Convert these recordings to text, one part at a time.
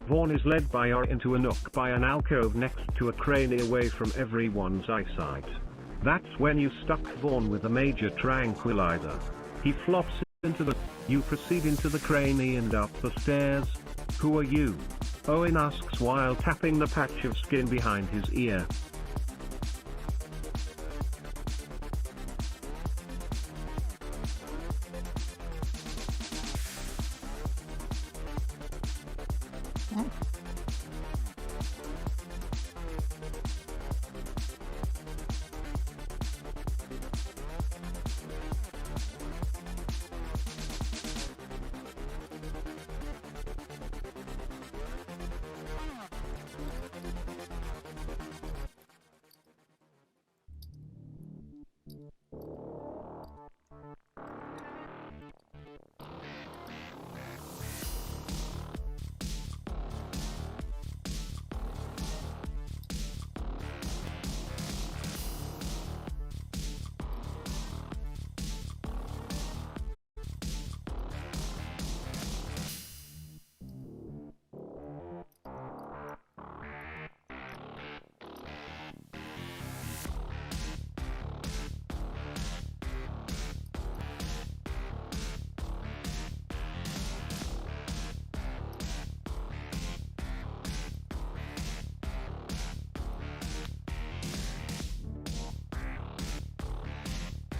Vaughn is led by Owen into a nook by an alcove next to a crane away from everyone's eyesight. That's when you stuck Vaughn with a major tranquilizer. He flops into the... You proceed into the crane and up the stairs. Who are you? Owen asks while tapping the patch of skin behind his ear.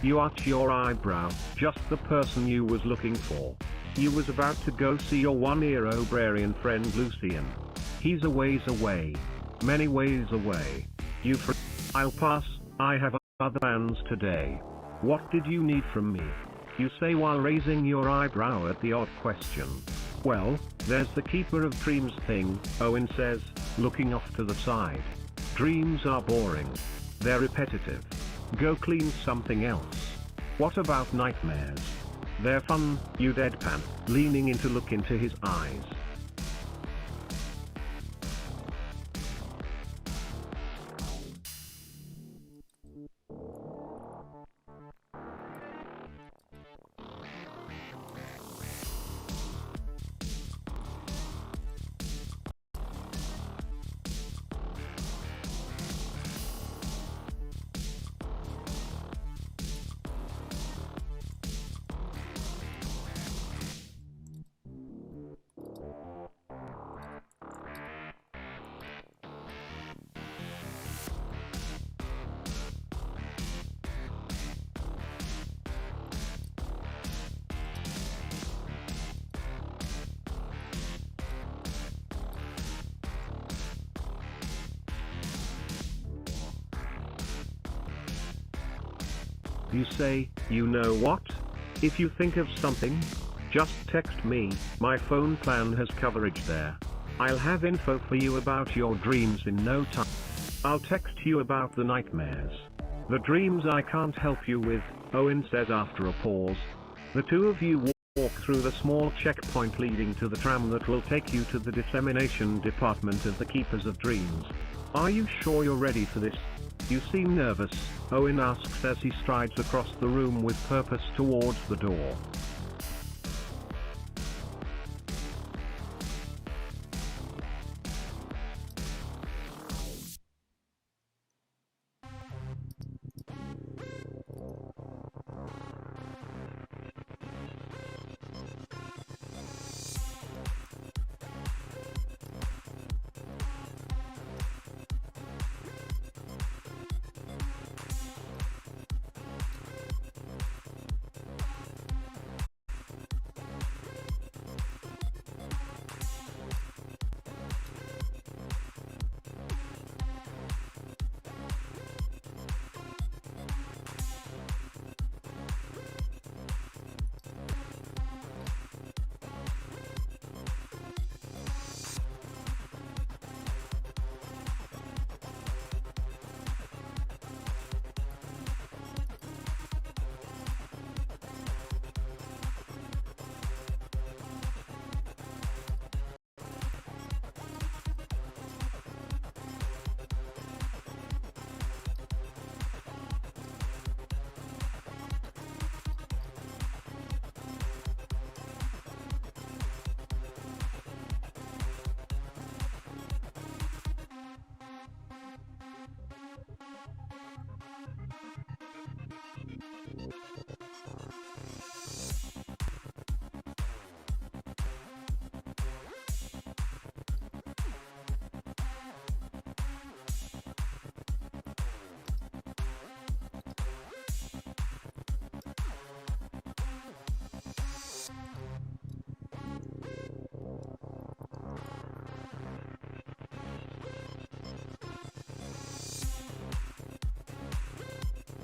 You arch your eyebrow, just the person you was looking for. You was about to go see your Oneirobrarian friend Lucien. He's a ways away. Many ways away. I'll pass, I have other plans today. What did you need from me? You say while raising your eyebrow at the odd question. Well, there's the Keeper of Dreams thing, Owen says, looking off to the side. Dreams are boring. They're repetitive. Go clean something else. What about nightmares? They're fun, you deadpan, leaning in to look into his eyes. You say, you know what? If you think of something, just text me, my phone plan has coverage there. I'll have info for you about your dreams in no time. I'll text you about the nightmares. The dreams I can't help you with, Owen says after a pause. The two of you walk through the small checkpoint leading to the tram that will take you to the dissemination department of the Keepers of Dreams. Are you sure you're ready for this? You seem nervous, Owen asks as he strides across the room with purpose towards the door.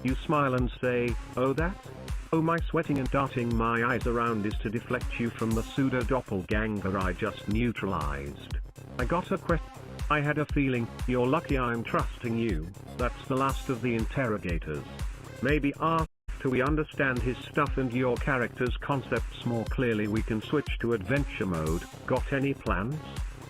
You smile and say, oh that? Oh, my sweating and darting my eyes around is to deflect you from the pseudo-doppelganger I just neutralized. I got a question. I had a feeling, you're lucky I'm trusting you. That's the last of the interrogators. Maybe after we understand his stuff and your character's concepts more clearly we can switch to adventure mode. Got any plans?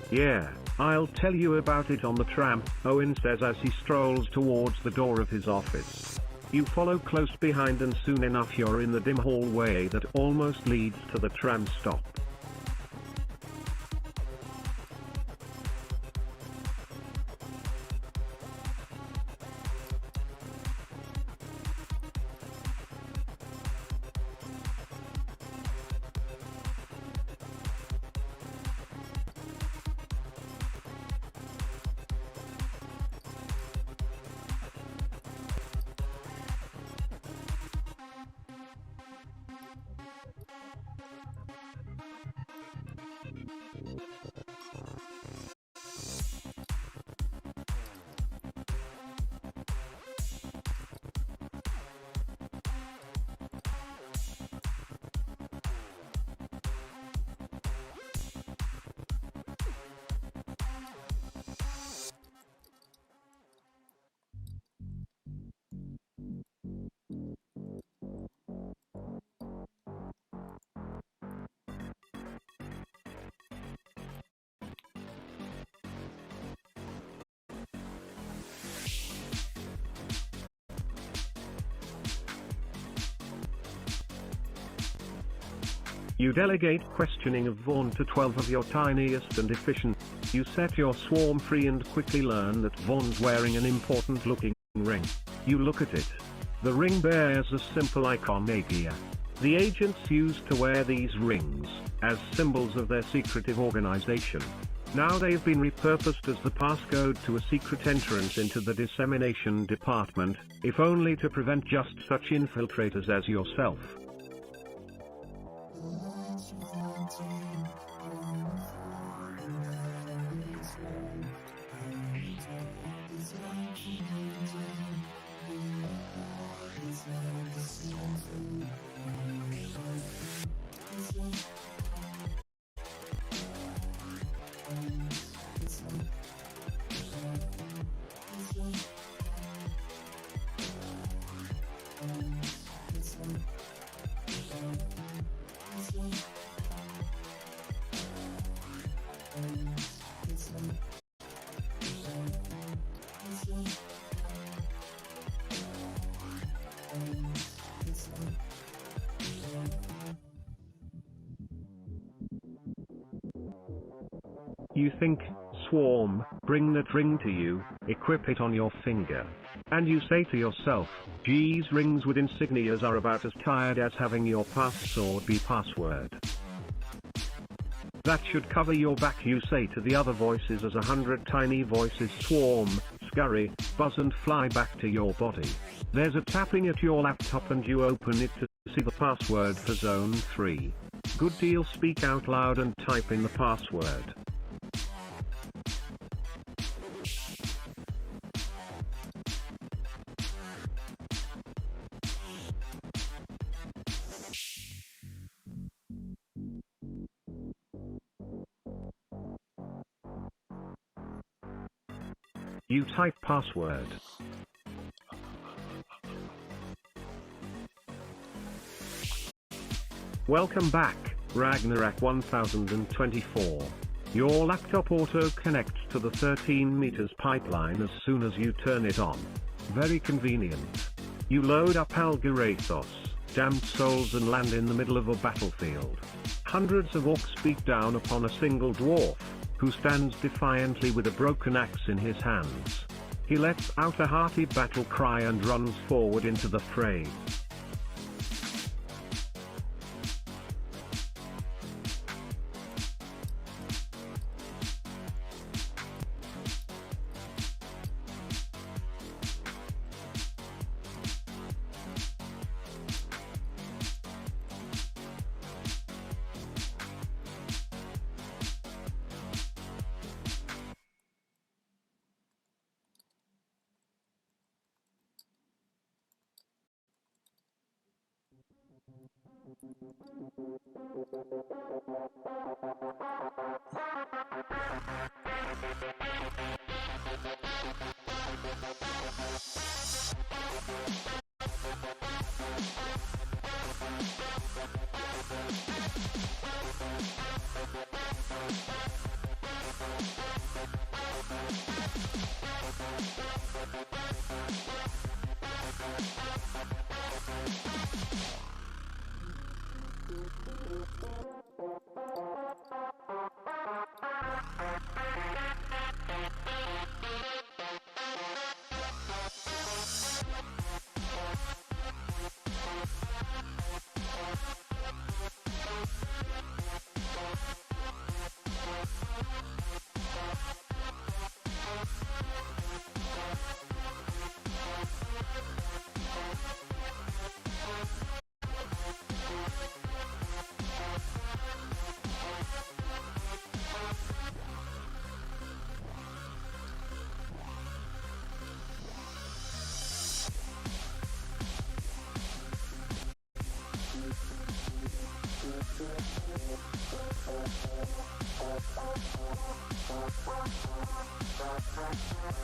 Yeah, I'll tell you about it on the tram, Owen says as he strolls towards the door of his office. You follow close behind and soon enough you're in the dim hallway that almost leads to the tram stop. You delegate questioning of Vaughn to 12 of your tiniest and efficient. You set your swarm free and quickly learn that Vaughn's wearing an important looking ring. You look at it. The ring bears a simple iconography. The agents used to wear these rings as symbols of their secretive organization. Now they've been repurposed as the passcode to a secret entrance into the dissemination department, if only to prevent just such infiltrators as yourself. You think, swarm, bring that ring to you, equip it on your finger. And you say to yourself, geez, rings with insignias are about as tired as having your password be password. That should cover your back, you say to the other voices as 100 tiny voices swarm, scurry, buzz and fly back to your body. There's a tapping at your laptop and you open it to see the password for Zone 3. Good deal, speak out loud and type in the password. You type password. Welcome back, Ragnarok 1024. Your laptop auto connects to the 13 meters pipeline as soon as you turn it on. Very convenient. You load up Algorathos, damned souls, and land in the middle of a battlefield. Hundreds of orcs beat down upon a single dwarf, who stands defiantly with a broken axe in his hands. He lets out a hearty battle cry and runs forward into the fray.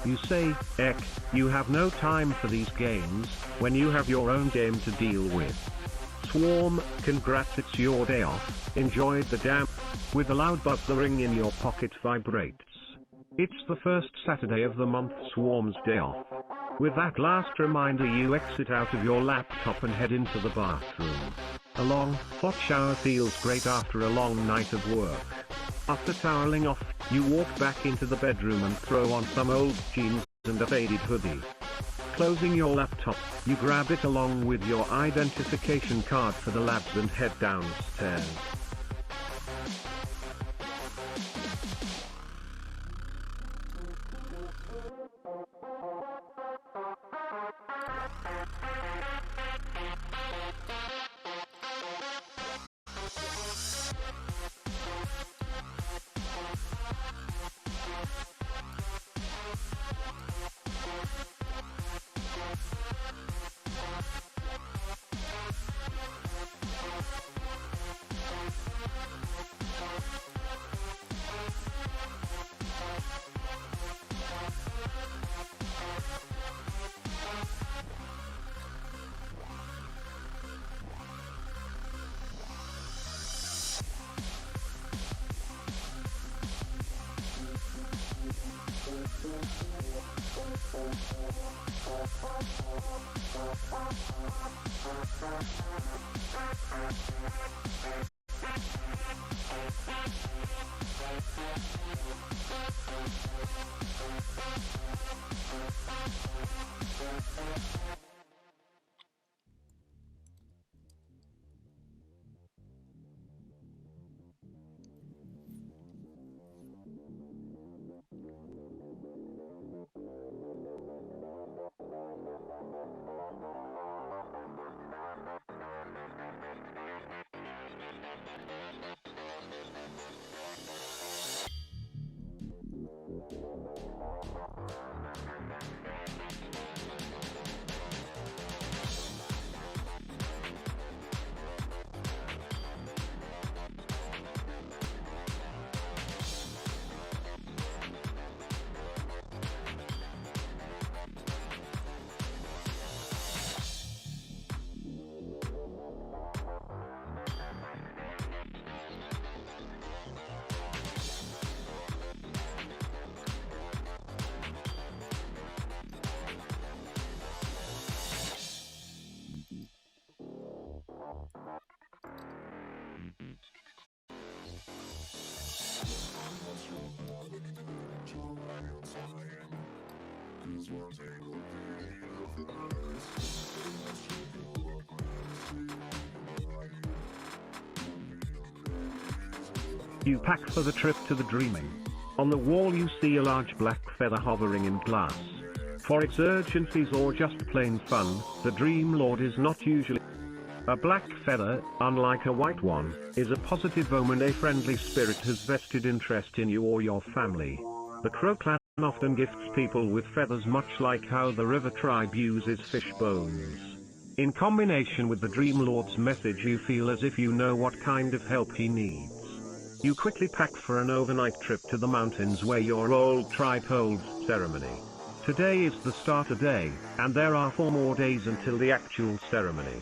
You say, Eck, you have no time for these games, when you have your own game to deal with. Swarm, congrats, it's your day off, enjoy the damn. With a loud buzz, the ring in your pocket vibrates. It's the first Saturday of the month, Swarm's day off. With that last reminder, you exit out of your laptop and head into the bathroom. A long, hot shower feels great after a long night of work. After toweling off, you walk back into the bedroom and throw on some old jeans and a faded hoodie. Closing your laptop, you grab it along with your identification card for the labs and head downstairs. You pack for the trip to the dreaming. On the wall you see a large black feather hovering in glass. For its urgencies or just plain fun, the Dream Lord is not usually. A black feather, unlike a white one, is a positive omen. A friendly spirit has vested interest in you or your family. The Crow clan often gifts people with feathers, much like how the River tribe uses fish bones. In combination with the Dream Lord's message, you feel as if you know what kind of help he needs. You quickly pack for an overnight trip to the mountains where your old tribe holds ceremony. Today is the starter day, and there are 4 more days until the actual ceremony.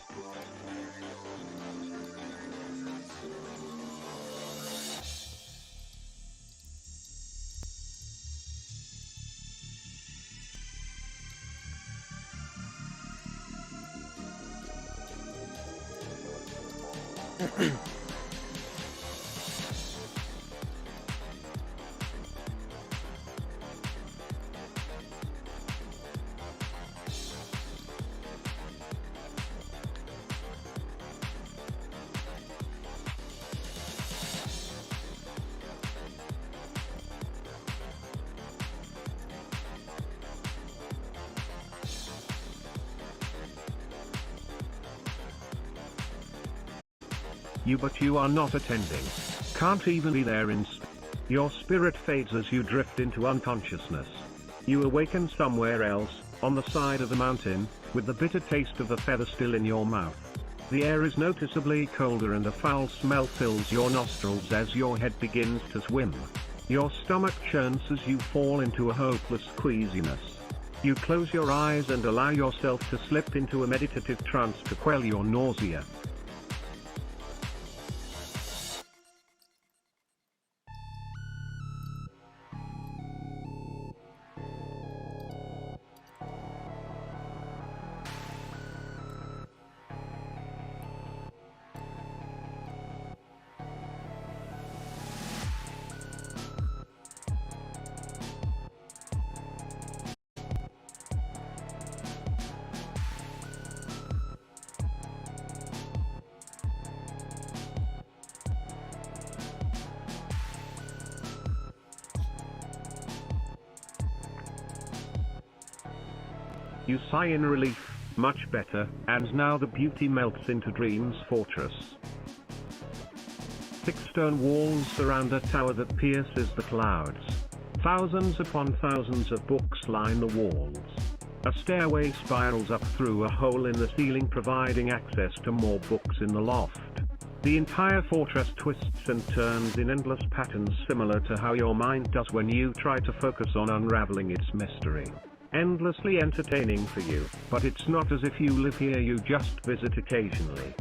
But you are not attending. Can't even be there Your spirit fades as you drift into unconsciousness. You awaken somewhere else, on the side of the mountain, with the bitter taste of the feather still in your mouth. The air is noticeably colder and a foul smell fills your nostrils as your head begins to swim. Your stomach churns as you fall into a hopeless queasiness. You close your eyes and allow yourself to slip into a meditative trance to quell your nausea. You sigh in relief, much better, and now the beauty melts into Dream's fortress. Thick stone walls surround a tower that pierces the clouds. Thousands upon thousands of books line the walls. A stairway spirals up through a hole in the ceiling, providing access to more books in the loft. The entire fortress twists and turns in endless patterns, similar to how your mind does when you try to focus on unraveling its mystery. Endlessly entertaining for you, but it's not as if you live here, you just visit occasionally.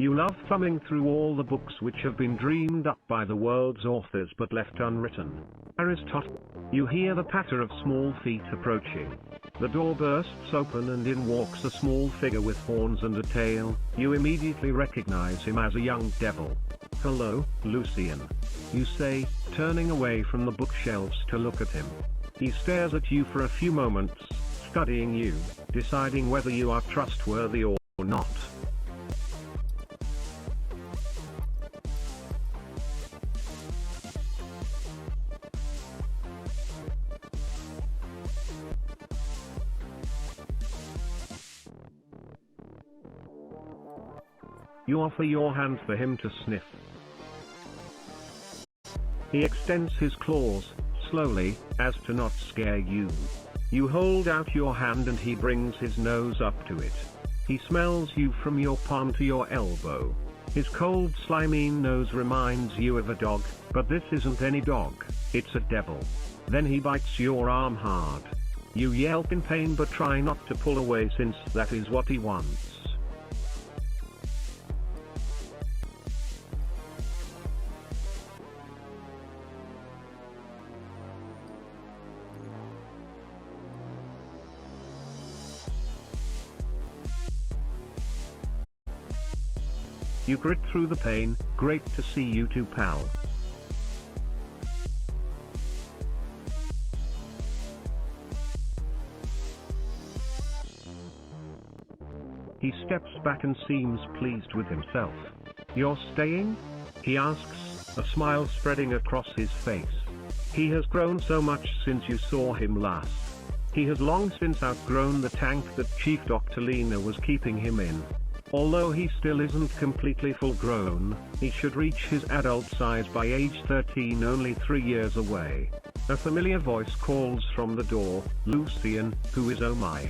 You love thumbing through all the books which have been dreamed up by the world's authors but left unwritten. Aristotle. You hear the patter of small feet approaching. The door bursts open and in walks a small figure with horns and a tail. You immediately recognize him as a young devil. "Hello, Lucian," you say, turning away from the bookshelves to look at him. He stares at you for a few moments, studying you, deciding whether you are trustworthy or not. You offer your hand for him to sniff. He extends his claws, slowly, as to not scare you. You hold out your hand and he brings his nose up to it. He smells you from your palm to your elbow. His cold, slimy nose reminds you of a dog, but this isn't any dog, it's a devil. Then he bites your arm hard. You yelp in pain but try not to pull away since that is what he wants. You grit through the pain. Great to see you two, pal. He steps back and seems pleased with himself. "You're staying?" he asks, a smile spreading across his face. He has grown so much since you saw him last. He has long since outgrown the tank that Chief Dr. Lena was keeping him in. Although he still isn't completely full-grown, he should reach his adult size by age 13, only 3 years away. A familiar voice calls from the door, "Lucian, who is oh my?"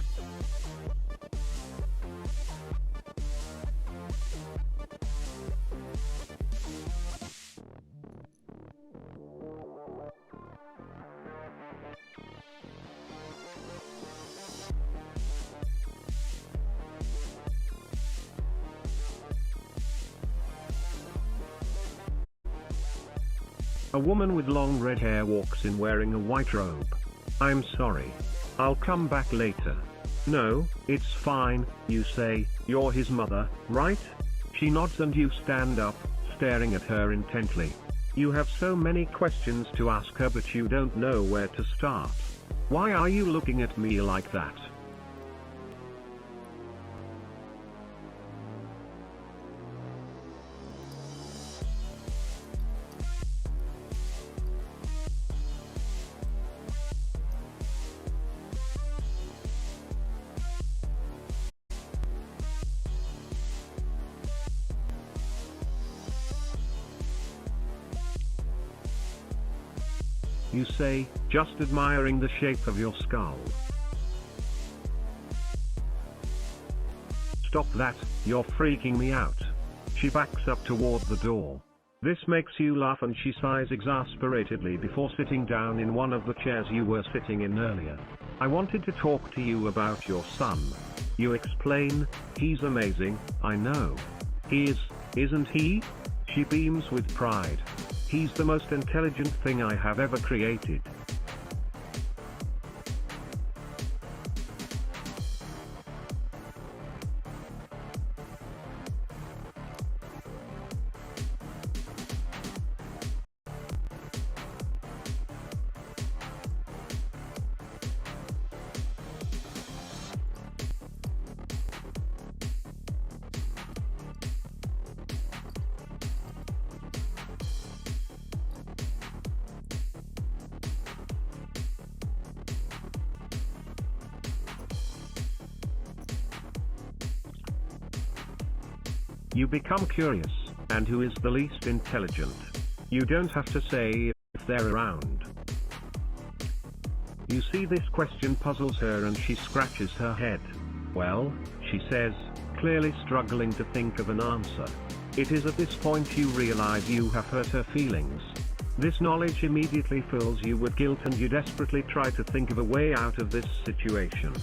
A woman with long red hair walks in wearing a white robe. I'm sorry. I'll come back later. No, it's fine, you say. You're his mother, right? She nods and you stand up, staring at her intently. You have so many questions to ask her but you don't know where to start. Why are you looking at me like that? You say, just admiring the shape of your skull. Stop that, you're freaking me out. She backs up toward the door. This makes you laugh and she sighs exasperatedly before sitting down in one of the chairs you were sitting in earlier. I wanted to talk to you about your son. You explain, he's amazing, I know. He is, isn't he? She beams with pride. He's the most intelligent thing I have ever created. You become curious, and who is the least intelligent? You don't have to say if they're around. You see this question puzzles her and she scratches her head. Well, she says, clearly struggling to think of an answer. It is at this point you realize you have hurt her feelings. This knowledge immediately fills you with guilt and you desperately try to think of a way out of this situation.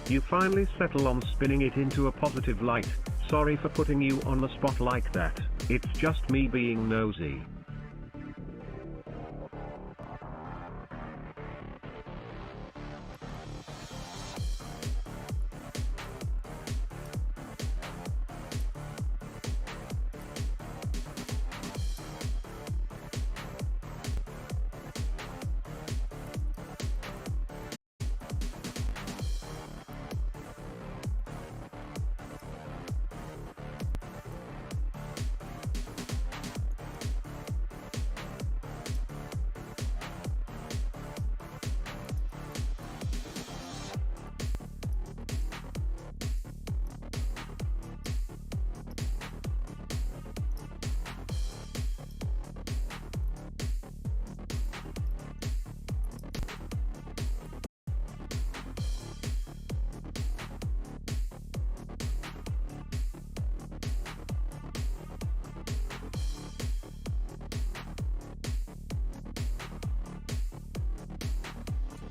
You finally settle on spinning it into a positive light. Sorry for putting you on the spot like that, it's just me being nosy.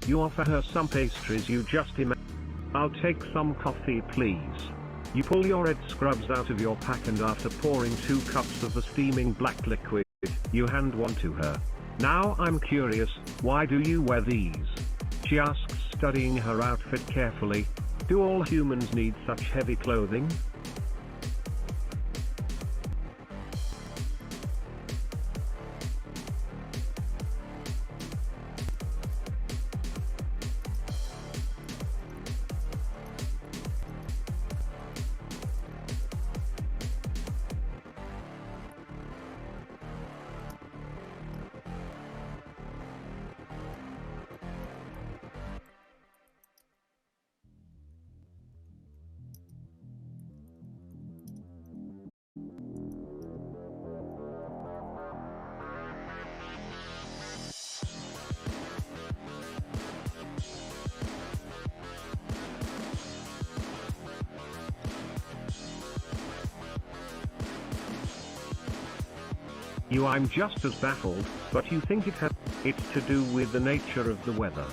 You offer her some pastries you just imagine. I'll take some coffee please. You pull your red scrubs out of your pack and after pouring 2 cups of the steaming black liquid, you hand one to her. Now I'm curious, why do you wear these? She asks, studying her outfit carefully. Do all humans need such heavy clothing? I'm just as baffled, but you think it's to do with the nature of the weather.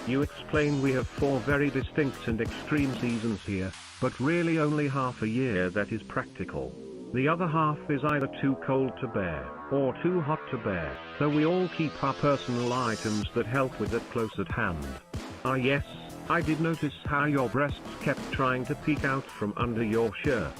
You explain we have 4 very distinct and extreme seasons here, but really only half a year that is practical. The other half is either too cold to bear, or too hot to bear, so we all keep our personal items that help with it close at hand. Ah yes, I did notice how your breasts kept trying to peek out from under your shirt.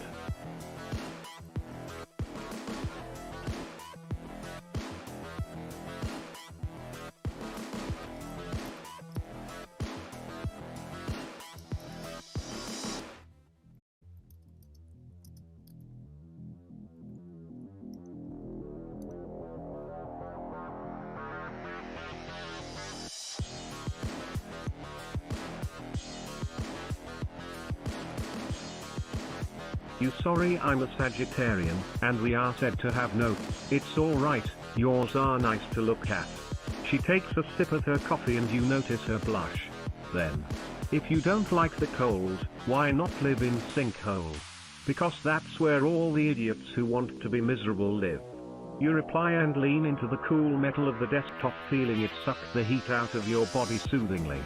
You sorry I'm a Sagittarian, and we are said to have no. It's alright, yours are nice to look at. She takes a sip of her coffee and you notice her blush. Then, if you don't like the cold, why not live in sinkhole? Because that's where all the idiots who want to be miserable live. You reply and lean into the cool metal of the desktop, feeling it suck the heat out of your body soothingly.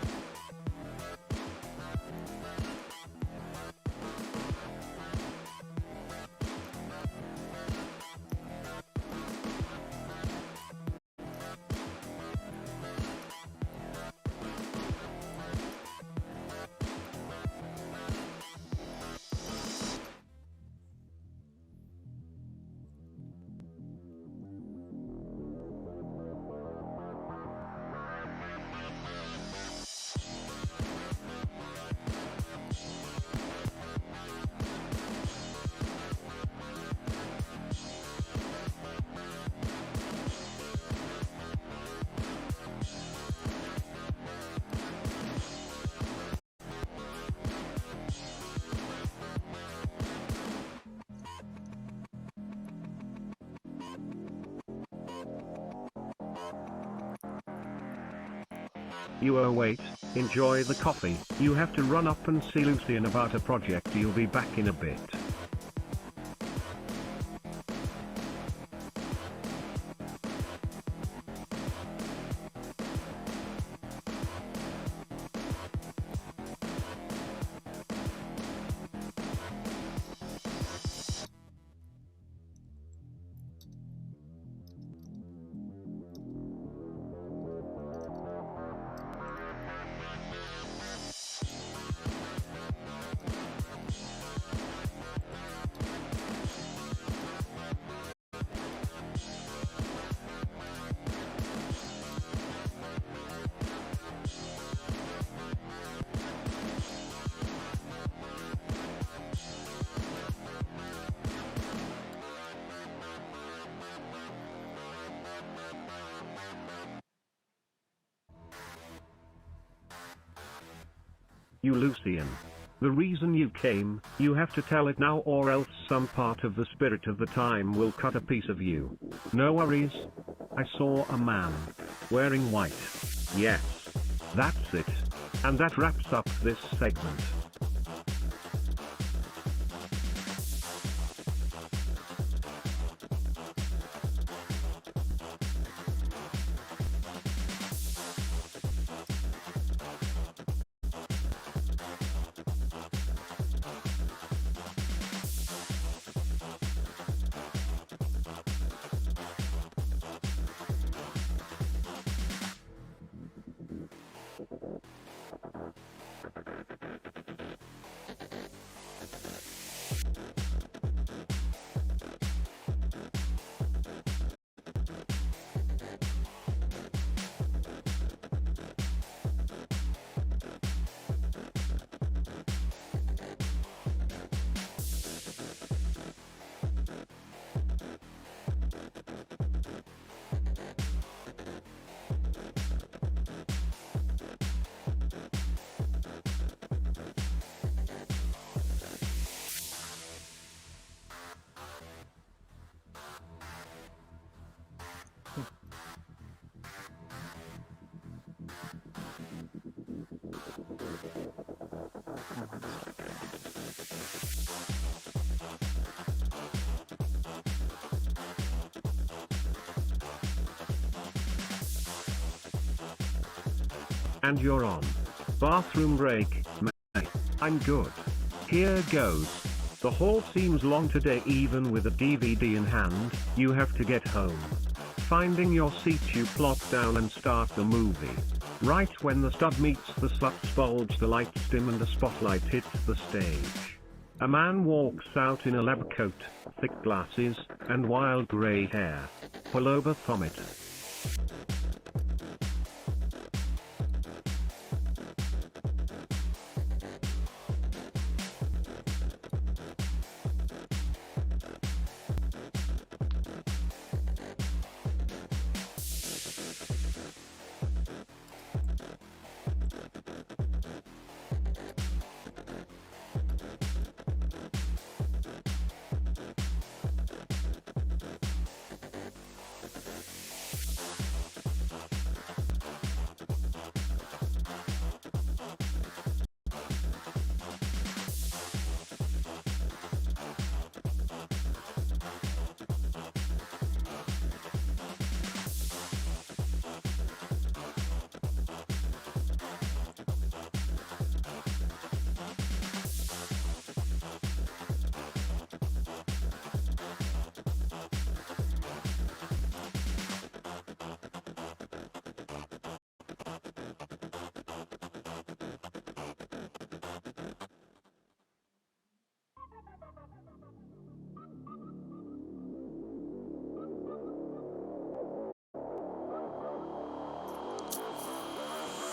You wait, enjoy the coffee, you have to run up and see Lucian about a project, you'll be back in a bit. You Lucian. The reason you came, you have to tell it now, or else some part of the spirit of the time will cut a piece of you. No worries. I saw a man wearing white. Yes. That's it. And that wraps up this segment. And you're on. Bathroom break, mate. I'm good. Here goes. The hall seems long today even with a DVD in hand, you have to get home. Finding your seat you plop down and start the movie. Right when the stud meets the sluts bulge the lights dim and the spotlight hits the stage. A man walks out in a lab coat, thick glasses, and wild grey hair. Pull over vomit.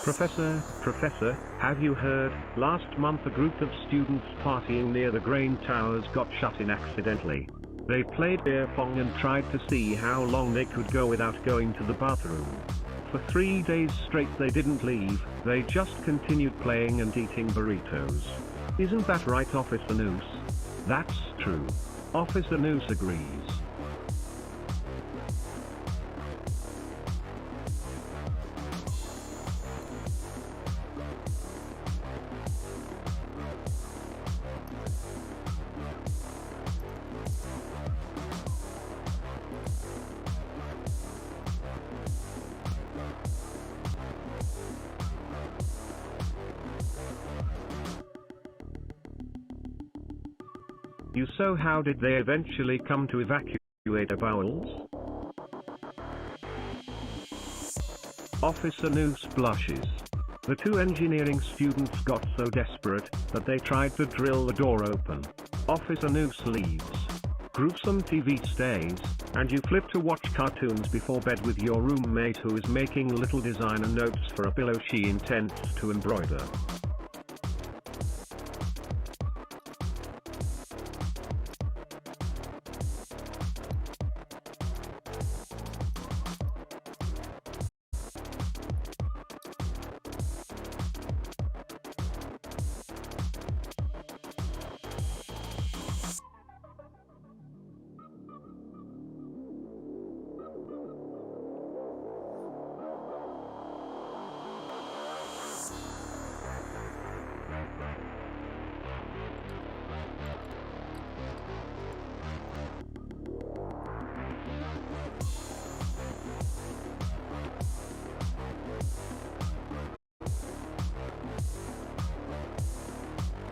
Professor, have you heard? Last month a group of students partying near the grain towers got shut in accidentally. They played beer pong and tried to see how long they could go without going to the bathroom. For 3 days straight they didn't leave, they just continued playing and eating burritos. Isn't that right, Officer Noose? That's true. Officer Noose agrees. So how did they eventually come to evacuate the bowels? Officer Noose blushes. The two engineering students got so desperate that they tried to drill the door open. Officer Noose leaves. Gruesome TV stays, and you flip to watch cartoons before bed with your roommate who is making little designer notes for a pillow she intends to embroider.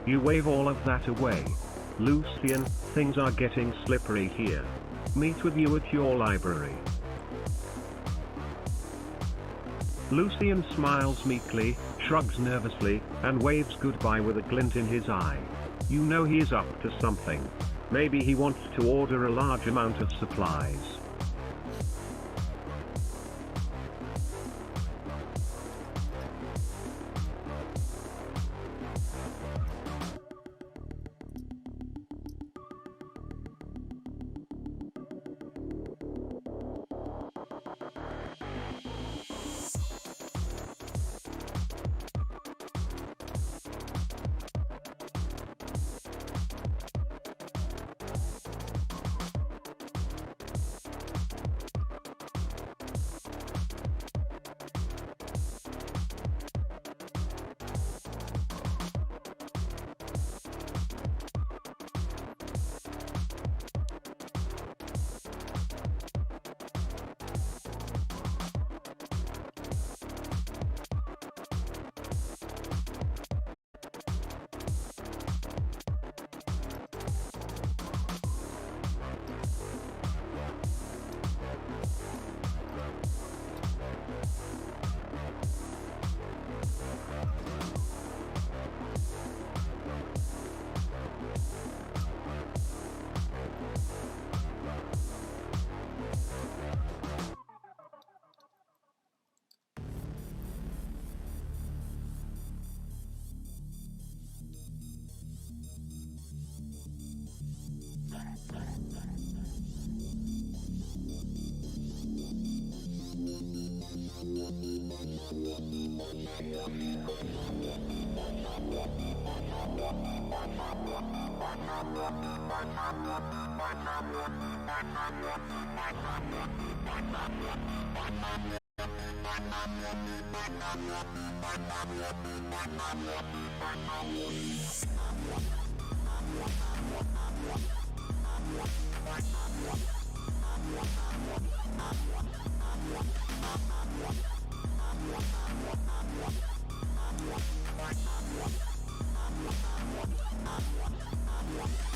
You wave all of that away. Lucian, things are getting slippery here. Meet with you at your library. Lucian smiles meekly, shrugs nervously, and waves goodbye with a glint in his eye. You know he is up to something. Maybe he wants to order a large amount of supplies.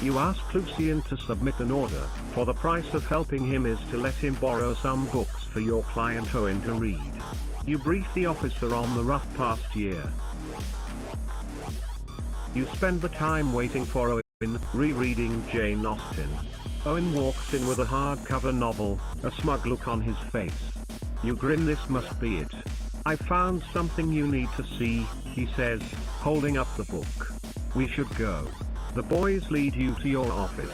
You ask Lucian to submit an order, for the price of helping him is to let him borrow some books for your client Owen to read. You brief the officer on the rough past year. You spend the time waiting for Owen, rereading Jane Austen. Owen walks in with a hardcover novel, a smug look on his face. You grin, this must be it. I found something you need to see, he says, holding up the book. We should go. The boys lead you to your office.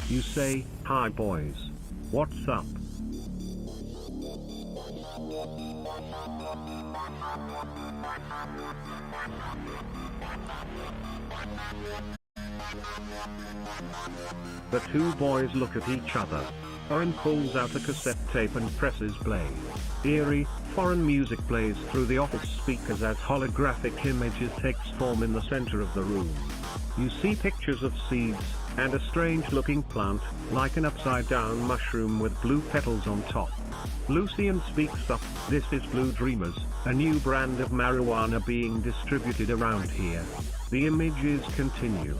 You say, "Hi boys. What's up?" The two boys look at each other. Owen pulls out a cassette tape and presses play. Eerie, foreign music plays through the office speakers as holographic images takes form in the center of the room. You see pictures of seeds, and a strange-looking plant, like an upside-down mushroom with blue petals on top. Lucian speaks up, "This is Blue Dreamers, a new brand of marijuana being distributed around here." The images continue.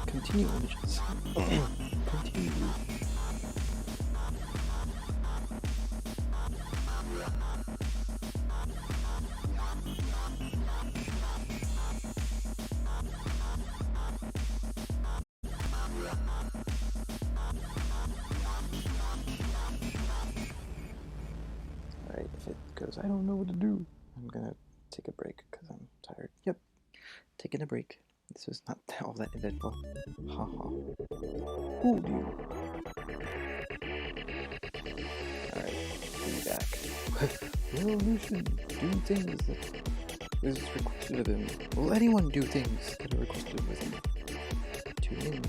Continue images. Continue. Alright, if it goes, I don't know what to do, I'm gonna take a break because I'm tired. Yep, taking a break. This was not all that eventful. Haha. Ooh, dude. Alright, be back. Will Lucian do things that is requested of him? Will anyone do things that are requested of him? Tune in.